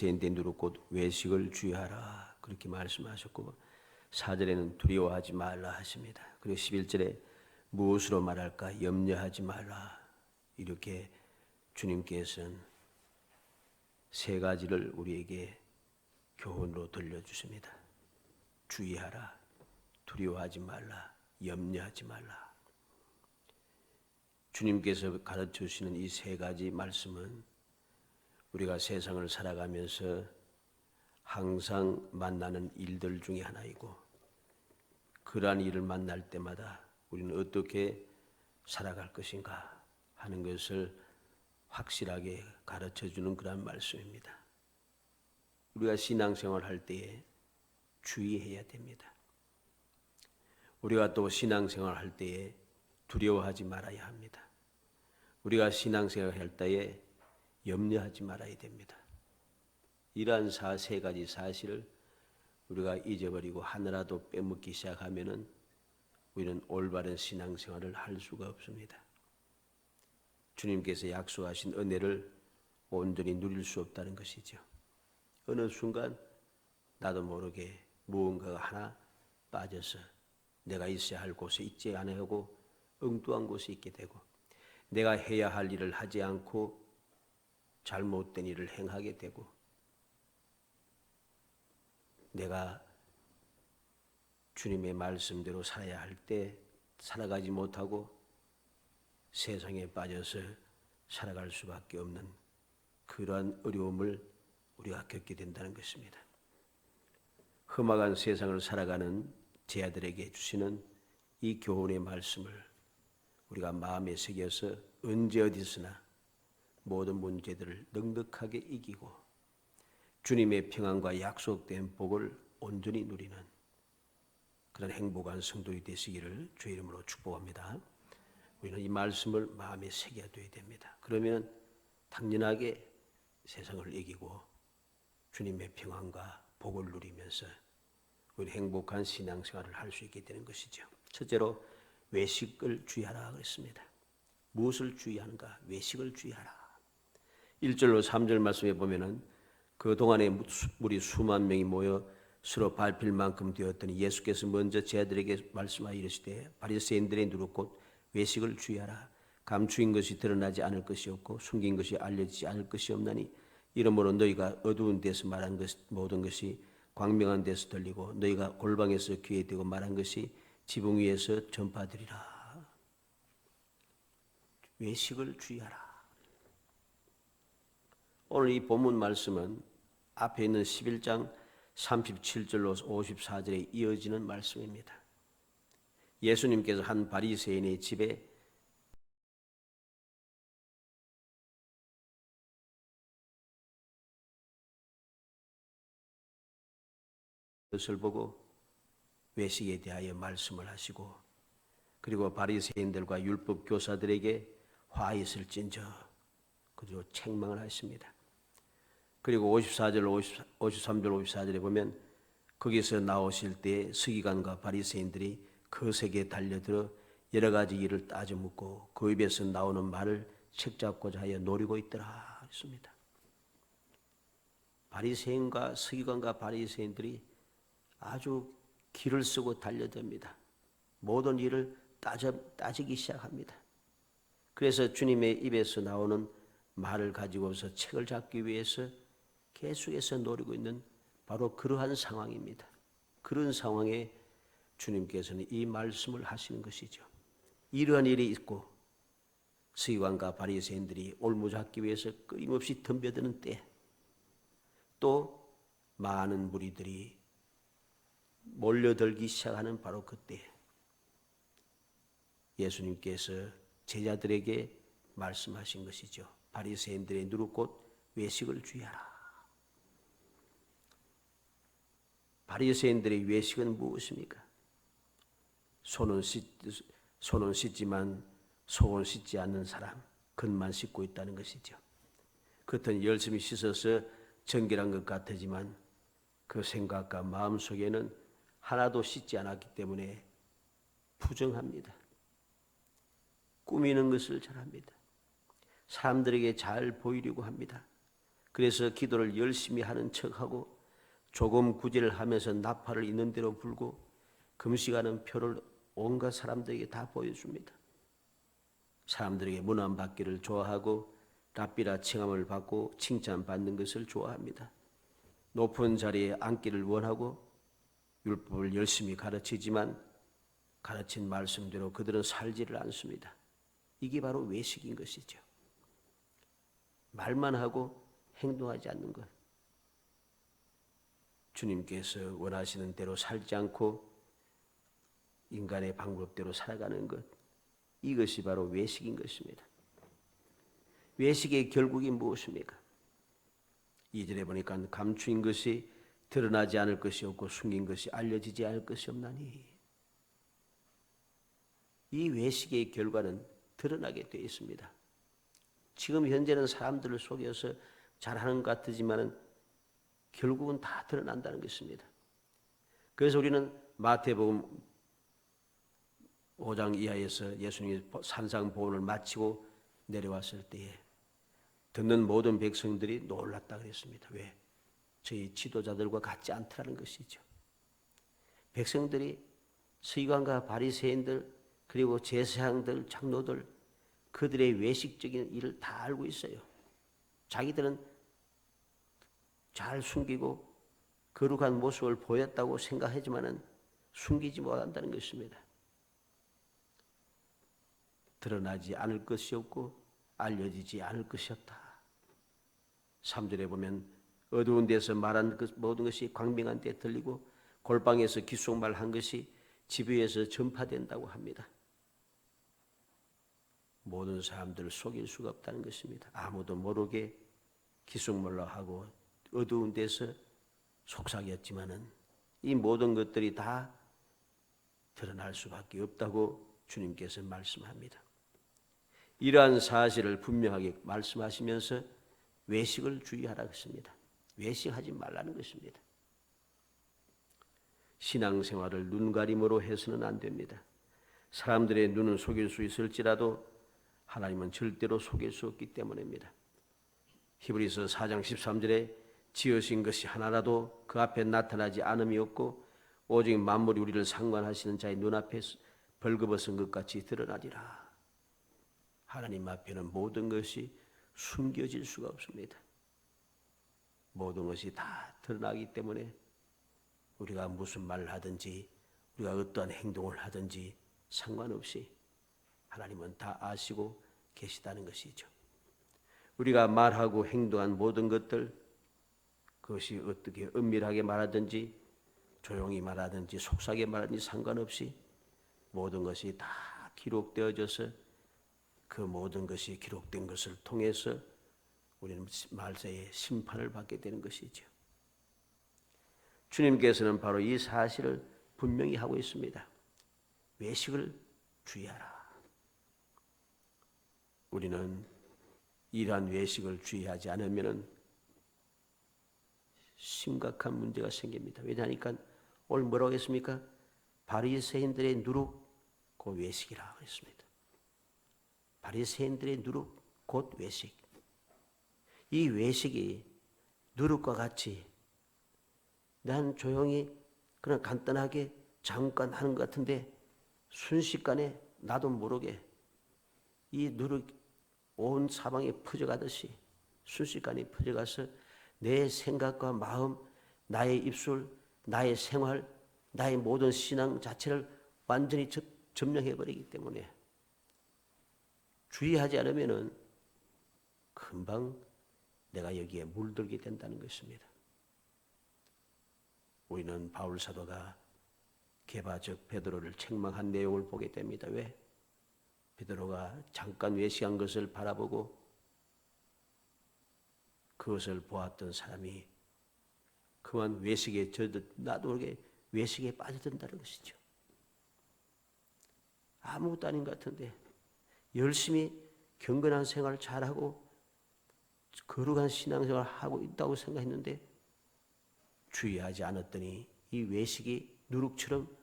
바리새인들의 누룩 곧 외식을 주의하라 그렇게 말씀하셨고 4절에는 두려워하지 말라 하십니다. 그리고 11절에 무엇으로 말할까 염려하지 말라 이렇게 주님께서는 세 가지를 우리에게 교훈으로 들려주십니다. 주의하라, 두려워하지 말라, 염려하지 말라. 주님께서 가르쳐 주시는 이 세 가지 말씀은 우리가 세상을 살아가면서 항상 만나는 일들 중에 하나이고 그러한 일을 만날 때마다 우리는 어떻게 살아갈 것인가 하는 것을 확실하게 가르쳐주는 그런 말씀입니다. 우리가 신앙생활 할 때에 주의해야 됩니다. 우리가 또 신앙생활 할 때에 두려워하지 말아야 합니다. 우리가 신앙생활 할 때에 염려하지 말아야 됩니다. 이러한 세 가지 사실을 우리가 잊어버리고 하나라도 빼먹기 시작하면은 우리는 올바른 신앙생활을 할 수가 없습니다. 주님께서 약속하신 은혜를 온전히 누릴 수 없다는 것이죠. 어느 순간 나도 모르게 무언가가 하나 빠져서 내가 있어야 할 곳에 있지 않고 엉뚱한 곳에 있게 되고 내가 해야 할 일을 하지 않고 잘못된 일을 행하게 되고 내가 주님의 말씀대로 살아야 할 때 살아가지 못하고 세상에 빠져서 살아갈 수밖에 없는 그러한 어려움을 우리가 겪게 된다는 것입니다. 험악한 세상을 살아가는 제 아들에게 주시는 이 교훈의 말씀을 우리가 마음에 새겨서 언제 어디서나 모든 문제들을 넉넉하게 이기고 주님의 평안과 약속된 복을 온전히 누리는 그런 행복한 성도이 되시기를 주의 이름으로 축복합니다. 우리는 이 말씀을 마음에 새겨둬야 됩니다. 그러면 당연하게 세상을 이기고 주님의 평안과 복을 누리면서 우리 행복한 신앙생활을 할 수 있게 되는 것이죠. 첫째로 외식을 주의하라 그랬습니다. 무엇을 주의하는가? 외식을 주의하라. 1절로 3절 말씀에 보면은 그 동안에 무리 수만 명이 모여 서로 밟힐 만큼 되었더니 예수께서 먼저 제 아들에게 말씀하여 이르시되 바리새인들의 누룩 곧 외식을 주의하라. 감추인 것이 드러나지 않을 것이 없고 숨긴 것이 알려지지 않을 것이 없나니 이러므로 너희가 어두운 데서 말한 모든 것이 광명한 데서 들리고 너희가 골방에서 귀에 대고 말한 것이 지붕 위에서 전파되리라. 외식을 주의하라. 오늘 이 본문 말씀은 앞에 있는 11장 37절로 54절에 이어지는 말씀입니다. 예수님께서 한 바리새인의 집에 것을 보고 외식에 대하여 말씀을 하시고 그리고 바리새인들과 율법 교사들에게 화 있을진저 그리고 책망을 하십니다. 그리고 53절, 54절에 보면 거기서 나오실 때 서기관과 바리새인들이 거세게 달려들어 여러 가지 일을 따져 묻고 그 입에서 나오는 말을 책잡고자 하여 노리고 있더라 했습니다. 바리새인과 서기관과 바리새인들이 아주 기를 쓰고 달려듭니다. 모든 일을 따지기 시작합니다. 그래서 주님의 입에서 나오는 말을 가지고서 책을 잡기 위해서 계속해서 노리고 있는 바로 그러한 상황입니다. 그런 상황에 주님께서는 이 말씀을 하시는 것이죠. 이러한 일이 있고 서기관과 바리새인들이 올무잡기 위해서 끊임없이 덤벼드는 때 또 많은 무리들이 몰려들기 시작하는 바로 그때 예수님께서 제자들에게 말씀하신 것이죠. 바리새인들의 누룩 곧 외식을 주의하라. 바리새인들의 외식은 무엇입니까? 손은 씻지만 속은 씻지 않는 사람, 겉만 씻고 있다는 것이죠. 겉은 열심히 씻어서 정결한 것 같지만 그 생각과 마음 속에는 하나도 씻지 않았기 때문에 부정합니다. 꾸미는 것을 잘합니다. 사람들에게 잘 보이려고 합니다. 그래서 기도를 열심히 하는 척하고 조금 구제를 하면서 나팔을 있는 대로 불고 금식하는 표를 온갖 사람들에게 다 보여줍니다. 사람들에게 문안받기를 좋아하고 랍비라 칭함을 받고 칭찬받는 것을 좋아합니다. 높은 자리에 앉기를 원하고 율법을 열심히 가르치지만 가르친 말씀대로 그들은 살지를 않습니다. 이게 바로 외식인 것이죠. 말만 하고 행동하지 않는 것. 주님께서 원하시는 대로 살지 않고 인간의 방법대로 살아가는 것. 이것이 바로 외식인 것입니다. 외식의 결국이 무엇입니까? 2절에 보니까 감추인 것이 드러나지 않을 것이 없고 숨긴 것이 알려지지 않을 것이 없나니. 이 외식의 결과는 드러나게 되어 있습니다. 지금 현재는 사람들을 속여서 잘하는 것 같지만은 결국은 다 드러난다는 것입니다. 그래서 우리는 마태복음 5장 이하에서 예수님이 산상보훈을 마치고 내려왔을 때에 듣는 모든 백성들이 놀랐다 그랬습니다. 왜? 저희 지도자들과 같지 않다는 것이죠. 백성들이 서기관과 바리새인들 그리고 제사장들, 장로들 그들의 외식적인 일을 다 알고 있어요. 자기들은 잘 숨기고 거룩한 모습을 보였다고 생각하지만은 숨기지 못한다는 것입니다. 드러나지 않을 것이 없고 알려지지 않을 것이 없다. 3절에 보면 어두운 데서 말한 모든 것이 광명한 데 들리고 골방에서 귓속말한 것이 집 위에서 전파된다고 합니다. 모든 사람들을 속일 수가 없다는 것입니다. 아무도 모르게 귓속말로 하고 어두운 데서 속삭였지만은 이 모든 것들이 다 드러날 수밖에 없다고 주님께서 말씀합니다. 이러한 사실을 분명하게 말씀하시면서 외식을 주의하라 했습니다. 외식하지 말라는 것입니다. 신앙생활을 눈가림으로 해서는 안 됩니다. 사람들의 눈은 속일 수 있을지라도 하나님은 절대로 속일 수 없기 때문입니다. 히브리서 4장 13절에 지으신 것이 하나라도 그 앞에 나타나지 않음이 없고 오직 만물이 우리를 상관하시는 자의 눈앞에 벌거벗은 것 같이 드러나리라. 하나님 앞에는 모든 것이 숨겨질 수가 없습니다. 모든 것이 다 드러나기 때문에 우리가 무슨 말을 하든지 우리가 어떠한 행동을 하든지 상관없이 하나님은 다 아시고 계시다는 것이죠. 우리가 말하고 행동한 모든 것들 그것이 어떻게 은밀하게 말하든지 조용히 말하든지 속삭여 말하든지 상관없이 모든 것이 다 기록되어져서 그 모든 것이 기록된 것을 통해서 우리는 말세에 심판을 받게 되는 것이죠. 주님께서는 바로 이 사실을 분명히 하고 있습니다. 외식을 주의하라. 우리는 이러한 외식을 주의하지 않으면 심각한 문제가 생깁니다. 왜냐하니까 오늘 뭐라고 했습니까? 바리새인들의 누룩 곧 외식이라 그랬습니다. 바리새인들의 누룩 곧 외식. 이 외식이 누룩과 같이 난 조용히 그냥 간단하게 잠깐 하는 것 같은데 순식간에 나도 모르게 이 누룩 온 사방에 퍼져가듯이 순식간에 퍼져가서 내 생각과 마음, 나의 입술, 나의 생활, 나의 모든 신앙 자체를 완전히 점령해버리기 때문에 주의하지 않으면 금방 내가 여기에 물들게 된다는 것입니다. 우리는 바울 사도가 게바적 베드로를 책망한 내용을 보게 됩니다. 왜? 베드로가 잠깐 외식한 것을 바라보고 그것을 보았던 사람이 그만 외식에 나도 모르게 외식에 빠져든다는 것이죠. 아무것도 아닌 것 같은데 열심히 경건한 생활을 잘하고 거룩한 신앙생활을 하고 있다고 생각했는데 주의하지 않았더니 이 외식이 누룩처럼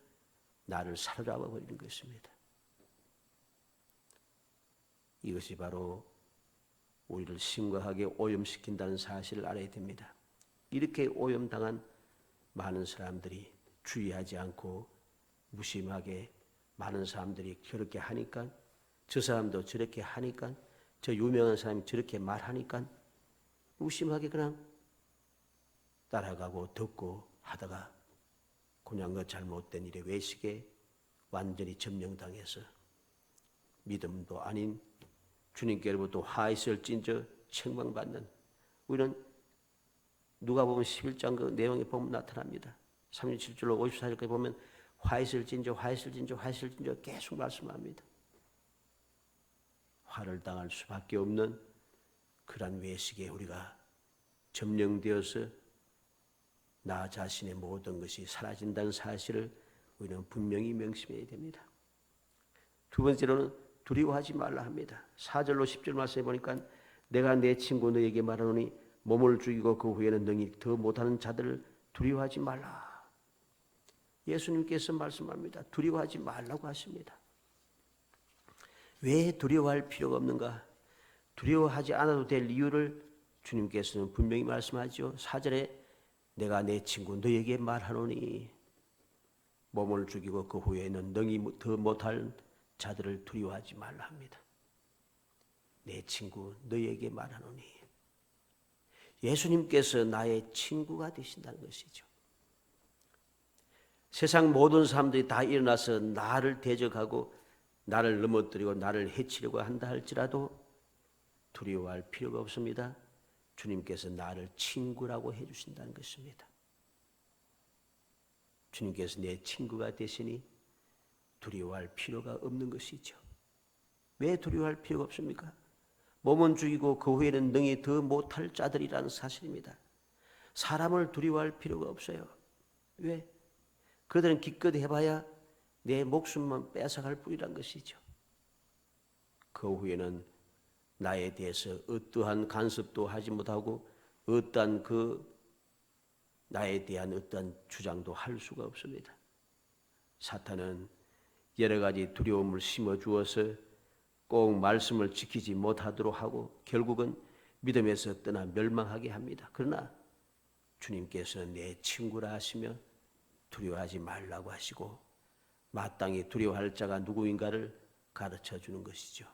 나를 사로잡아 버리는 것입니다. 이것이 바로 우리를 심각하게 오염시킨다는 사실을 알아야 됩니다. 이렇게 오염당한 많은 사람들이 주의하지 않고 무심하게 많은 사람들이 저렇게 하니까 저 사람도 저렇게 하니까 저 유명한 사람이 저렇게 말하니까 무심하게 그냥 따라가고 듣고 하다가 그냥 그 잘못된 일에 외식에 완전히 점령당해서 믿음도 아닌 주님께로부터 화 있을진저 책망받는 우리는 누가복음 11장 그 내용에 보면 나타납니다. 37절로 54절까지 보면 화 있을진저 화 있을진저 화 있을진저 계속 말씀합니다. 화를 당할 수밖에 없는 그러한 외식에 우리가 점령되어서 나 자신의 모든 것이 사라진다는 사실을 우리는 분명히 명심해야 됩니다. 두 번째로는 두려워하지 말라 합니다. 4절로 10절 말씀해 보니까 내가 내 친구 너에게 말하노니 몸을 죽이고 그 후에는 능히 더 못하는 자들을 두려워하지 말라. 예수님께서 말씀합니다. 두려워하지 말라고 하십니다. 왜 두려워할 필요가 없는가? 두려워하지 않아도 될 이유를 주님께서는 분명히 말씀하죠. 4절에 내가 내 친구 너에게 말하노니 몸을 죽이고 그 후에는 능히 더 못할 자들을 두려워하지 말라 합니다. 내 친구 너에게 말하노니 예수님께서 나의 친구가 되신다는 것이죠. 세상 모든 사람들이 다 일어나서 나를 대적하고 나를 넘어뜨리고 나를 해치려고 한다 할지라도 두려워할 필요가 없습니다. 주님께서 나를 친구라고 해주신다는 것입니다. 주님께서 내 친구가 되시니 두려워할 필요가 없는 것이죠. 왜 두려워할 필요가 없습니까? 몸은 죽이고 그 후에는 능히 더 못할 자들이라는 사실입니다. 사람을 두려워할 필요가 없어요. 왜? 그들은 기껏 해봐야 내 목숨만 뺏어갈 뿐이란 것이죠. 그 후에는 나에 대해서 어떠한 간섭도 하지 못하고 어떠한 나에 대한 어떠한 주장도 할 수가 없습니다. 사탄은 여러 가지 두려움을 심어주어서 꼭 말씀을 지키지 못하도록 하고 결국은 믿음에서 떠나 멸망하게 합니다. 그러나 주님께서는 내 친구라 하시며 두려워하지 말라고 하시고 마땅히 두려워할 자가 누구인가를 가르쳐 주는 것이죠.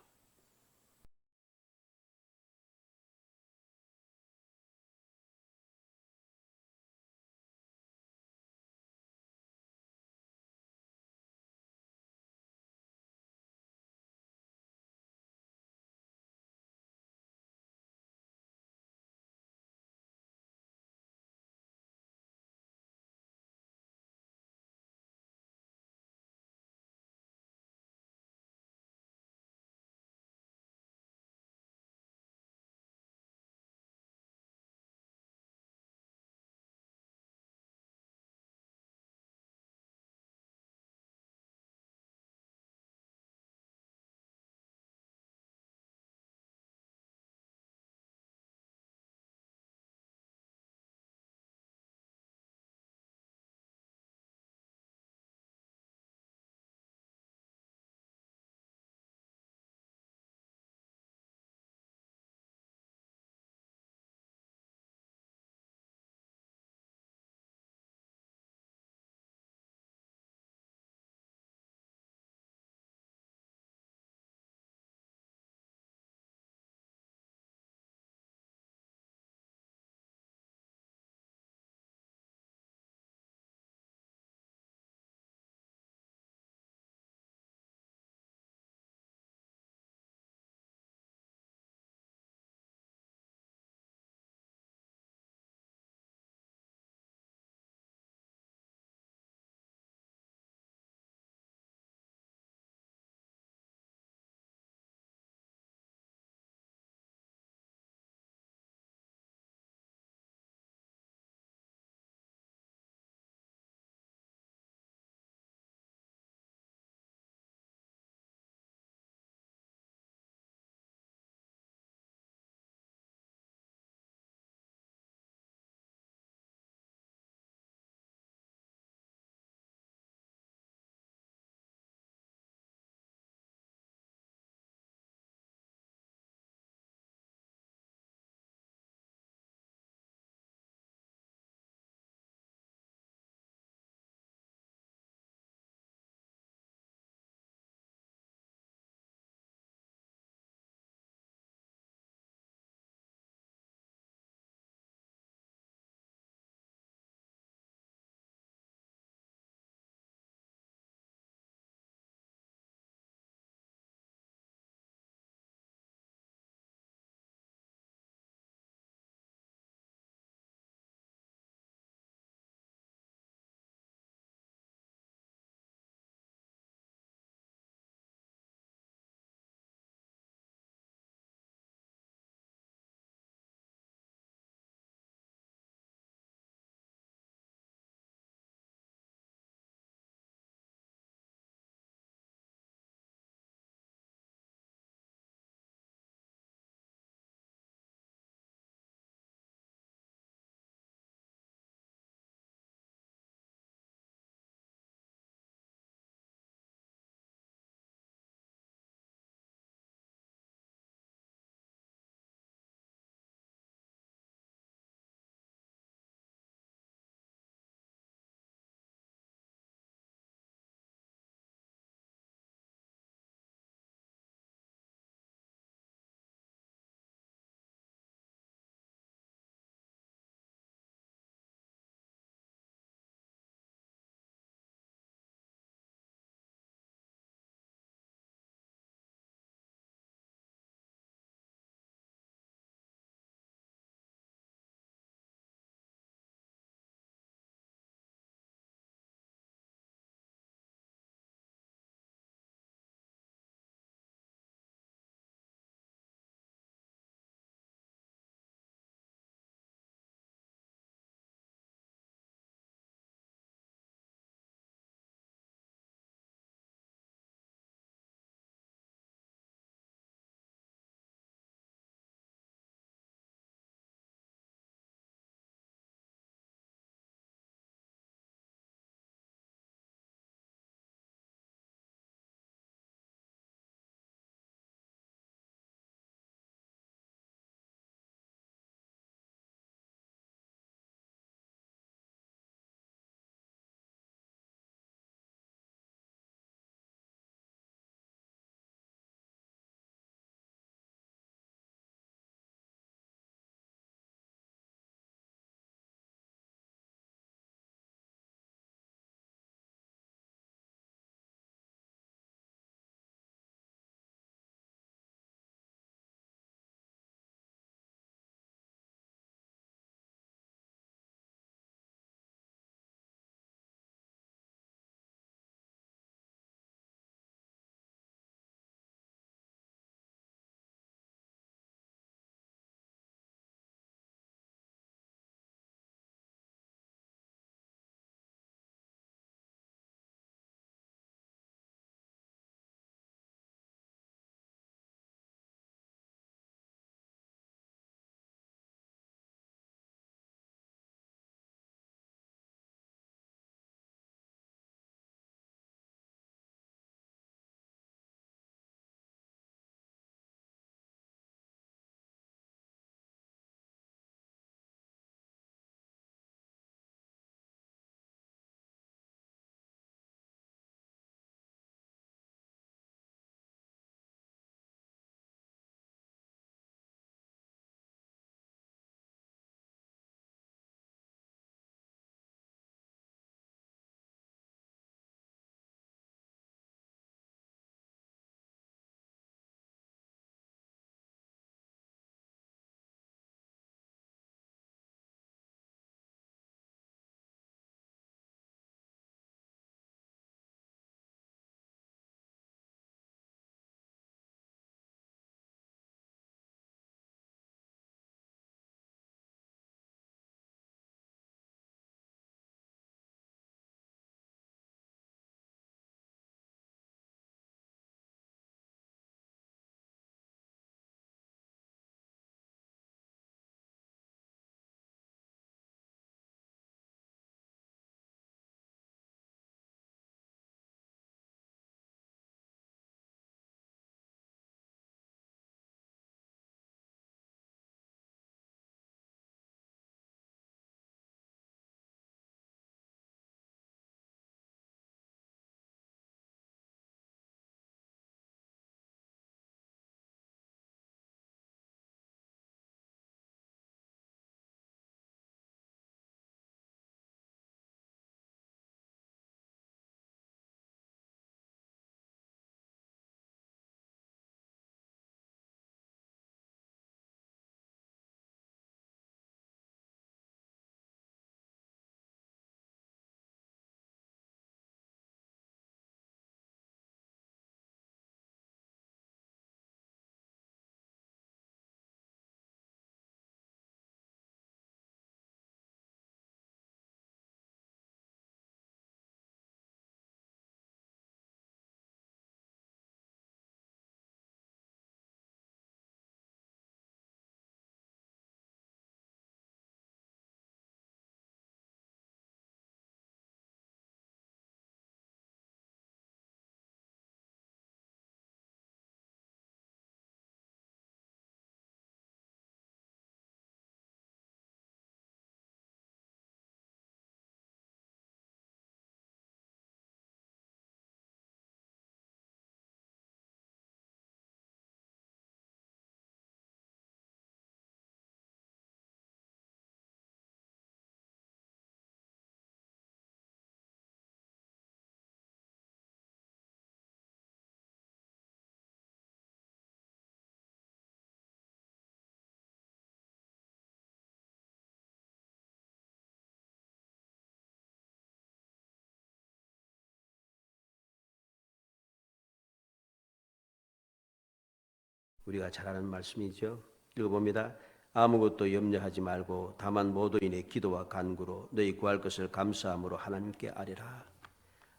우리가 잘 아는 말씀이죠. 읽어봅니다. 아무것도 염려하지 말고 다만 모두인의 기도와 간구로 너희 구할 것을 감사함으로 하나님께 아뢰라.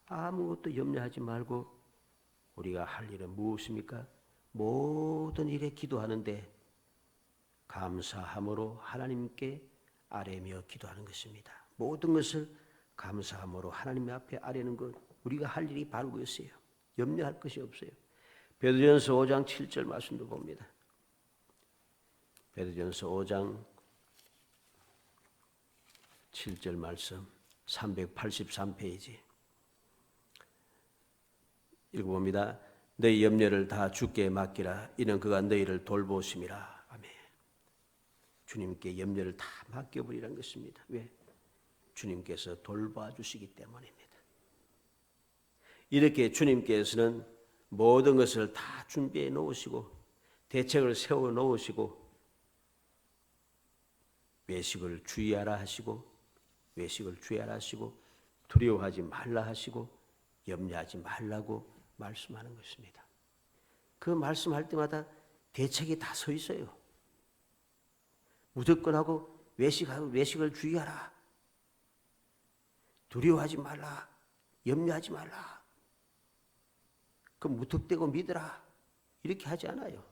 아무것도 염려하지 말고 우리가 할 일은 무엇입니까? 모든 일에 기도하는데 감사함으로 하나님께 아뢰며 기도하는 것입니다. 모든 것을 감사함으로 하나님 앞에 아뢰는 것, 우리가 할 일이 바로 그것이에요. 염려할 것이 없어요. 베드로전서 5장 7절 말씀도 봅니다. 베드로전서 5장 7절 말씀 383페이지 읽어봅니다. 너희 염려를 다 주께 맡기라. 이는 그가 너희를 돌보심이라. 아멘. 주님께 염려를 다 맡겨버리라는 것입니다. 왜? 주님께서 돌봐주시기 때문입니다. 이렇게 주님께서는 모든 것을 다 준비해 놓으시고 대책을 세워 놓으시고 외식을 주의하라 하시고 두려워하지 말라 하시고 염려하지 말라고 말씀하는 것입니다. 그 말씀할 때마다 대책이 다 서 있어요. 무조건 하고 외식을 주의하라. 두려워하지 말라. 염려하지 말라. 그 무턱대고 믿으라. 이렇게 하지 않아요.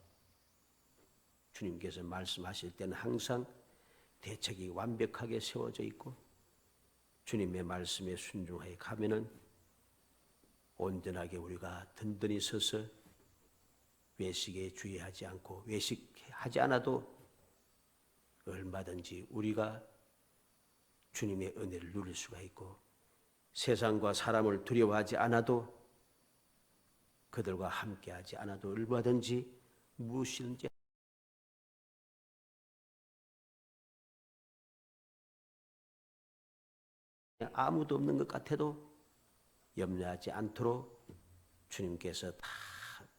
주님께서 말씀하실 때는 항상 대책이 완벽하게 세워져 있고 주님의 말씀에 순종하여 가면은 온전하게 우리가 든든히 서서 외식에 주의하지 않고 외식하지 않아도 얼마든지 우리가 주님의 은혜를 누릴 수가 있고 세상과 사람을 두려워하지 않아도 그들과 함께하지 않아도 얼마든지 무엇이든지 아무도 없는 것 같아도 염려하지 않도록 주님께서 다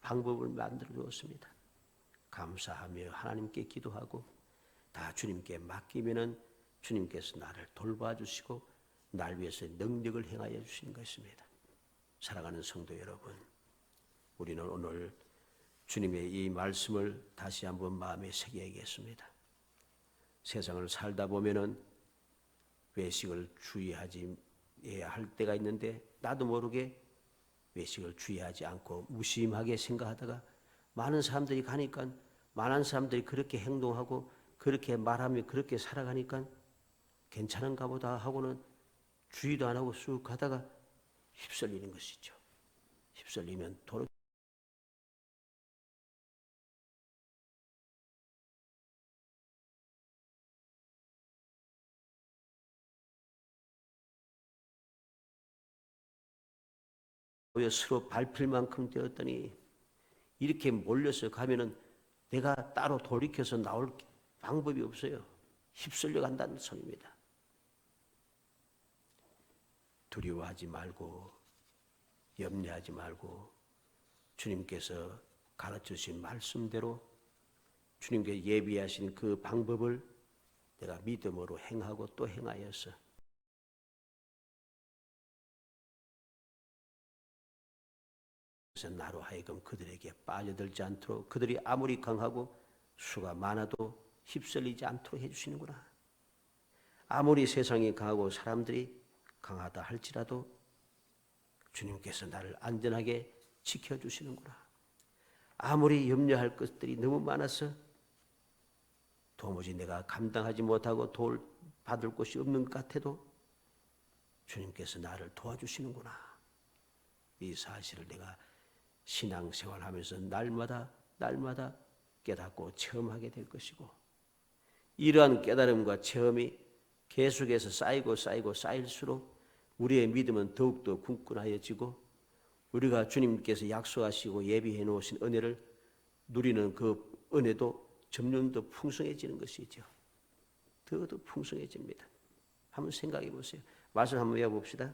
방법을 만들어 주었습니다. 감사하며 하나님께 기도하고 다 주님께 맡기면은 주님께서 나를 돌봐주시고 날 위해서 능력을 행하여 주시는 것입니다. 사랑하는 성도 여러분, 우리는 오늘 주님의 이 말씀을 다시 한번 마음에 새겨야겠습니다. 세상을 살다 보면은 외식을 주의하지 해야 할 때가 있는데 나도 모르게 외식을 주의하지 않고 무심하게 생각하다가 많은 사람들이 가니까 많은 사람들이 그렇게 행동하고 그렇게 말하며 그렇게 살아가니까 괜찮은가 보다 하고는 주의도 안 하고 쑥 가다가 휩쓸리는 것이죠. 휩쓸리면 도로 서로 밟힐 만큼 되었더니 이렇게 몰려서 가면은 내가 따로 돌이켜서 나올 방법이 없어요. 휩쓸려 간다는 소리입니다. 두려워하지 말고 염려하지 말고 주님께서 가르쳐주신 말씀대로 주님께 예비하신 그 방법을 내가 믿음으로 행하고 또 행하여서 그래서 나로 하여금 그들에게 빠져들지 않도록 그들이 아무리 강하고 수가 많아도 휩쓸리지 않도록 해주시는구나. 아무리 세상이 강하고 사람들이 강하다 할지라도 주님께서 나를 안전하게 지켜주시는구나. 아무리 염려할 것들이 너무 많아서 도무지 내가 감당하지 못하고 도울 받을 곳이 없는 것 같아도 주님께서 나를 도와주시는구나. 이 사실을 내가 신앙생활하면서 날마다 깨닫고 체험하게 될 것이고 이러한 깨달음과 체험이 계속해서 쌓일수록 우리의 믿음은 더욱더 굳건하여지고 우리가 주님께서 약속하시고 예비해 놓으신 은혜를 누리는 그 은혜도 점점 더 풍성해지는 것이죠. 더 풍성해집니다. 한번 생각해 보세요. 말씀 한번 외워봅시다.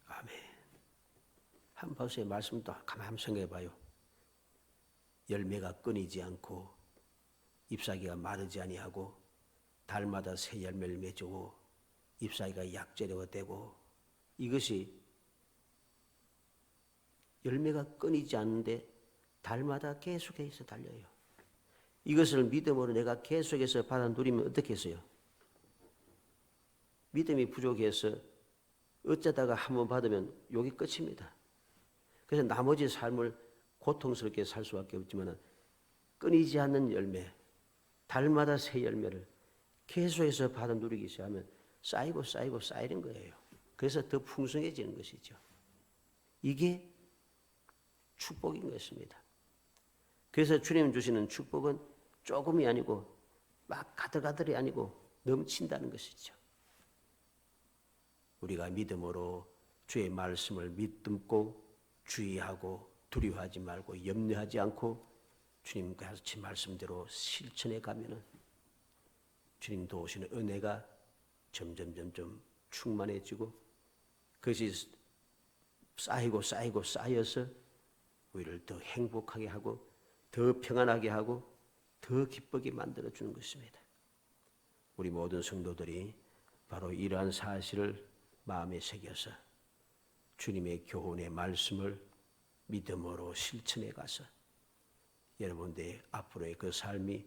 아멘. 한번 보세요. 말씀도 가만히 생각해 봐요. 열매가 끊이지 않고 잎사귀가 마르지 아니하고 달마다 새 열매를 맺고 잎사귀가 약재료가 되고 이것이 열매가 끊이지 않는데 달마다 계속해서 달려요. 이것을 믿음으로 내가 계속해서 받아 누리면 어떻게 했어요? 믿음이 부족해서 어쩌다가 한번 받으면 여기 끝입니다. 그래서 나머지 삶을 고통스럽게 살 수밖에 없지만 끊이지 않는 열매, 달마다 새 열매를 계속해서 받아 누리기 시작하면 쌓이고 쌓이고 쌓이는 거예요. 그래서 더 풍성해지는 것이죠. 이게 축복인 것입니다. 그래서 주님 주시는 축복은 조금이 아니고 막 가들가들이 아니고 넘친다는 것이죠. 우리가 믿음으로 주의 말씀을 믿고 주의하고 두려워하지 말고 염려하지 않고 주님 같이 말씀대로 실천해 가면은 주님 도우시는 은혜가 점점 충만해지고 그것이 쌓이고 쌓여서 우리를 더 행복하게 하고 더 평안하게 하고 더 기쁘게 만들어주는 것입니다. 우리 모든 성도들이 바로 이러한 사실을 마음에 새겨서 주님의 교훈의 말씀을 믿음으로 실천해 가서 여러분들의 앞으로의 그 삶이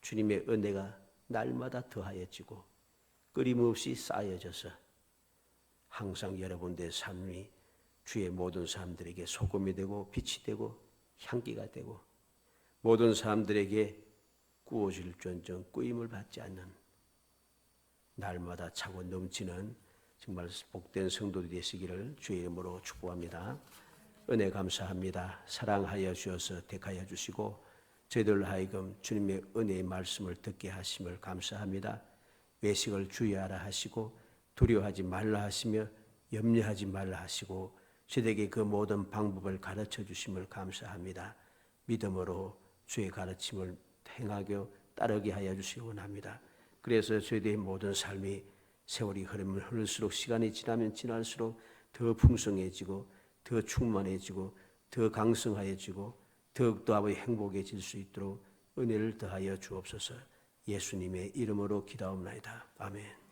주님의 은혜가 날마다 더하여지고 끊임없이 쌓여져서 항상 여러분들의 삶이 주의 모든 사람들에게 소금이 되고 빛이 되고 향기가 되고 모든 사람들에게 구워질전정 꾸임을 받지 않는 날마다 차고 넘치는 정말 복된 성도들이 되시기를 주의 이름으로 축복합니다. 은혜 감사합니다. 사랑하여 주셔서 택하여 주시고 저희들 하여금 주님의 은혜의 말씀을 듣게 하심을 감사합니다. 외식을 주의하라 하시고 두려워하지 말라 하시며 염려하지 말라 하시고 저에게 그 모든 방법을 가르쳐 주심을 감사합니다. 믿음으로 주의 가르침을 행하고 따르게 하여 주시기 원합니다. 그래서 저희들의 모든 삶이 세월이 흐를수록 시간이 지나면 지날수록 더 풍성해지고 더 충만해지고 더 강성하여지고 더욱더 행복해질 수 있도록 은혜를 더하여 주옵소서. 예수님의 이름으로 기도하옵나이다. 아멘.